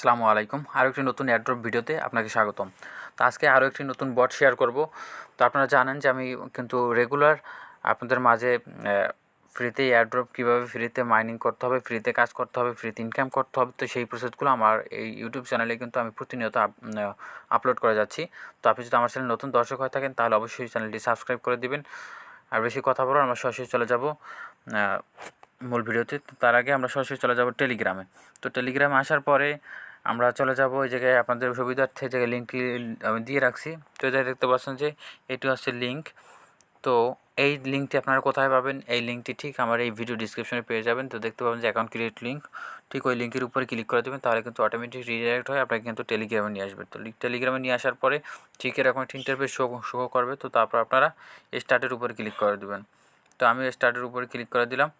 আসসালামু আলাইকুম। আরও একটি নতুন এয়ারড্রপ ভিডিওতে আপনাকে স্বাগতম। তো আজকে আরও একটি নতুন বট শেয়ার করব। তো আপনারা জানেন যে আমি কিন্তু রেগুলার আপনাদের মাঝে ফ্রিতে এয়ারড্রপ কীভাবে ফ্রিতে মাইনিং করতে হবে, ফ্রিতে কাজ করতে হবে, ফ্রিতে ইনকাম করতে হবে, তো সেই প্রসেসগুলো আমার এই ইউটিউব চ্যানেলে কিন্তু আমি প্রতিনিয়ত আপলোড করে যাচ্ছি। তো আপনি যদি আমার চ্যানেল নতুন দর্শক হয়ে থাকেন তাহলে অবশ্যই চ্যানেলটি সাবস্ক্রাইব করে দিবেন। আর বেশি কথা বলবো, আমরা সরাসরি চলে যাব মূল ভিডিওতে। তো তার আগে আমরা সরাসরি চলে যাব টেলিগ্রামে। তো টেলিগ্রামে আসার পরে আমরা চলে যাব ওই জায়গায়, আপনাদের সুবিধার্থে জায়গায় লিঙ্কটি আমি দিয়ে রাখছি। তো এই জায়গায় দেখতে পাচ্ছেন যে এটি হচ্ছে লিঙ্ক। তো এই লিঙ্কটি আপনারা কোথায় পাবেন? এই লিঙ্কটি ঠিক আমার এই ভিডিও ডিসক্রিপশনে পেয়ে যাবেন। তো দেখতে পাবেন যে অ্যাকাউন্ট ক্রিয়েট লিঙ্ক, ঠিক ওই লিঙ্কের উপরে ক্লিক করে দেবেন, তাহলে কিন্তু অটোমেটিক রিডাইরেক্ট হয় আপনাকে কিন্তু টেলিগ্রামে নিয়ে আসবে। তো টেলিগ্রামে নিয়ে আসার পরে ঠিক এরকম একটা ইন্টারফেস শো করবে। তো তারপর আপনারা স্টার্টের উপরে ক্লিক করে দেবেন। তো আমি স্টার্টের উপরে ক্লিক করে দিলাম।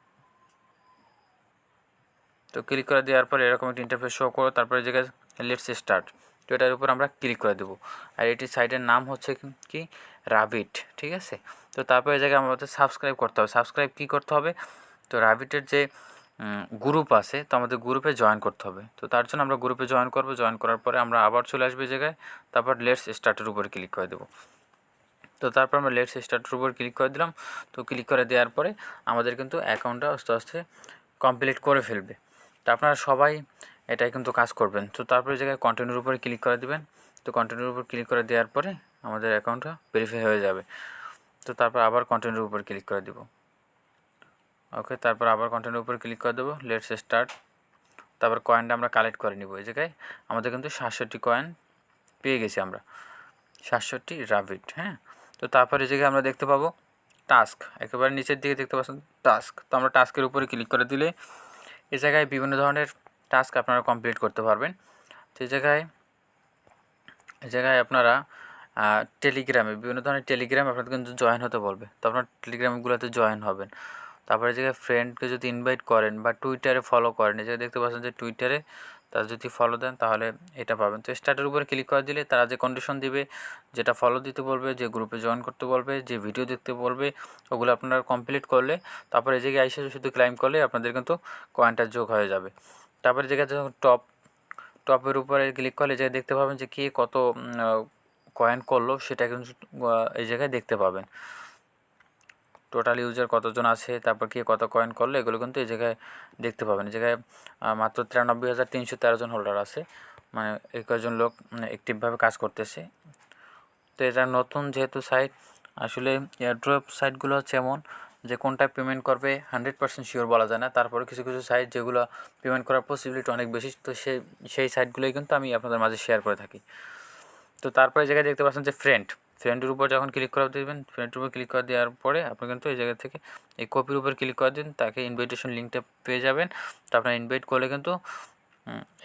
তো ক্লিক করে দেওয়ার পরে এরকম একটা ইন্টারফেস শো করো, তারপরে এই জায়গায় লেটস স্টার্ট, তো এটার উপর আমরা ক্লিক করে দেবো। আর এটির সাইটের নাম হচ্ছে কি রাবিট, ঠিক আছে। তো তারপরে এই জায়গায় আমাদের সাবস্ক্রাইব করতে হবে। সাবস্ক্রাইব কী করতে হবে? তো রাবিটের যে গ্রুপ আছে, তো আমাদের গ্রুপে জয়েন করতে হবে। তো তার জন্য আমরা গ্রুপে জয়েন করব। জয়েন করার পরে আমরা আবার চলে আসবে এই জায়গায়, তারপর লেটস স্টার্টের উপরে ক্লিক করে দেবো। তো তারপর আমরা লেটস স্টার্টের উপর ক্লিক করে দিলাম। তো ক্লিক করে দেওয়ার পরে আমাদের কিন্তু অ্যাকাউন্টটা আস্তে আস্তে কমপ্লিট করে ফেলবে। তো আপনারা সবাই এটাই কিন্তু কাজ করবেন। তো তারপরে জায়গায় কন্টিনিউর উপরে ক্লিক করে দিবেন। তো কন্টিনিউর উপর ক্লিক করে দেওয়ার পরে আমাদের অ্যাকাউন্টটা ভেরিফাই হয়ে যাবে। তো তারপর আবার কন্টিনিউর উপর ক্লিক করে দেব। ওকে, তারপর আবার কন্টিনিউর উপর ক্লিক করে দেবো, লেটস স্টার্ট। তারপর কয়েনটা আমরা কালেক্ট করে নিব। এই জায়গায় আমাদের কিন্তু 67 কয়েন পেয়ে গেছি আমরা, 67 রাবিট। হ্যাঁ, তো তারপরে এই জায়গায় আমরা দেখতে পাবো টাস্ক, একেবারে নিচের দিকে দেখতে পাচ্ছেন টাস্ক। তো আমরা টাস্কের উপরে ক্লিক করে দিলে এই জায়গায় বিভিন্ন ধরনের টাস্ক আপনারা কমপ্লিট করতে পারবেন। তো এই জায়গায় আপনারা টেলিগ্রামে বিভিন্ন ধরনের টেলিগ্রাম আপনাদের কিন্তু জয়েন হতে বলবে। তো আপনার টেলিগ্রামগুলোতে জয়েন হবেন। তারপরে এই জায়গায় ফ্রেন্ডকে যদি ইনভাইট করেন বা টুইটারে ফলো করেন, এই জায়গায় দেখতে পাচ্ছেন যে টুইটারে তারা যদি ফলো দেন তাহলে এটা পাবেন। তো স্টার্টের উপরে ক্লিক করে দিলে তারা যে কন্ডিশন দিবে, যেটা ফলো দিতে বলবে, যে গ্রুপে জয়েন করতে বলবে, যে ভিডিও দেখতে বলবে, ওগুলো আপনারা কমপ্লিট করলে তারপরে এই জায়গায় এসে শুধু ক্লাইম করলে আপনাদের কিন্তু কয়েনটা যোগ হয়ে যাবে। তারপরে জায়গায় যখন টপের উপরে ক্লিক করলে যে দেখতে পাবেন যে কে কত কয়েন করলো, সেটা কিন্তু এই জায়গায় দেখতে পাবেন। টোটাল ইউজার কতজন আছে, তারপর কে কত কয়েন করলো, এগুলো কিন্তু এই জায়গায় দেখতে পাবেন। এই জায়গায় মাত্র 93,313 জন হোল্ডার আছে, মানে এই কয়েকজন লোক অ্যাক্টিভভাবে কাজ করতেছে। তো এটা নতুন যেহেতু সাইট, আসলে এয়ারড্রপ সাইটগুলো হচ্ছে এমন যে কোনটা পেমেন্ট করবে 100% শিওর বলা যায় না। তারপরে কিছু কিছু সাইট যেগুলো পেমেন্ট করার পসিবিলিটি অনেক বেশি, তো সেই সাইটগুলোই কিন্তু আমি আপনাদের মাঝে শেয়ার করে থাকি। তো তারপরে এই জায়গায় দেখতে পাচ্ছেন যে ফ্রেন্ডের উপর যখন ক্লিক করে দেবেন, ফ্রেন্ডের উপর ক্লিক করে দেওয়ার পরে আপনি কিন্তু এই জায়গা থেকে এই কপির উপর ক্লিক করে দিন, তাকে ইনভাইটেশন লিঙ্কটা পেয়ে যাবেন। তো আপনার ইনভাইট করলে কিন্তু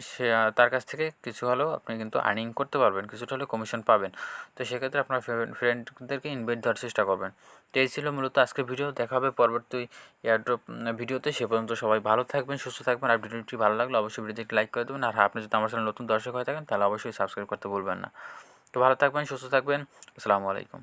সে তার কাছ থেকে কিছু হলেও আপনি কিন্তু আর্নিং করতে পারবেন, কিছুটা হলেও কমিশন পাবেন। তো সেক্ষেত্রে আপনার ফ্রেন্ডদেরকে ইনভাইট দেওয়ার চেষ্টা করবেন। তো এই ছিল মূলত আজকের ভিডিও। দেখা হবে পরবর্তী এয়ারড্রপ ভিডিওতে। সে পর্যন্ত সবাই ভালো থাকবেন, সুস্থ থাকবেন। আর ভিডিওটি ভালো লাগলে অবশ্যই ভিডিওটি একটি লাইক করে দেবেন। আর আপনি যদি আমার চ্যানেল নতুন দর্শক হয়ে থাকেন তাহলে অবশ্যই সাবস্ক্রাইব করতে ভুলবেন না। তো ভালো থাকবেন, সুস্থ থাকবেন। আসসালামু আলাইকুম।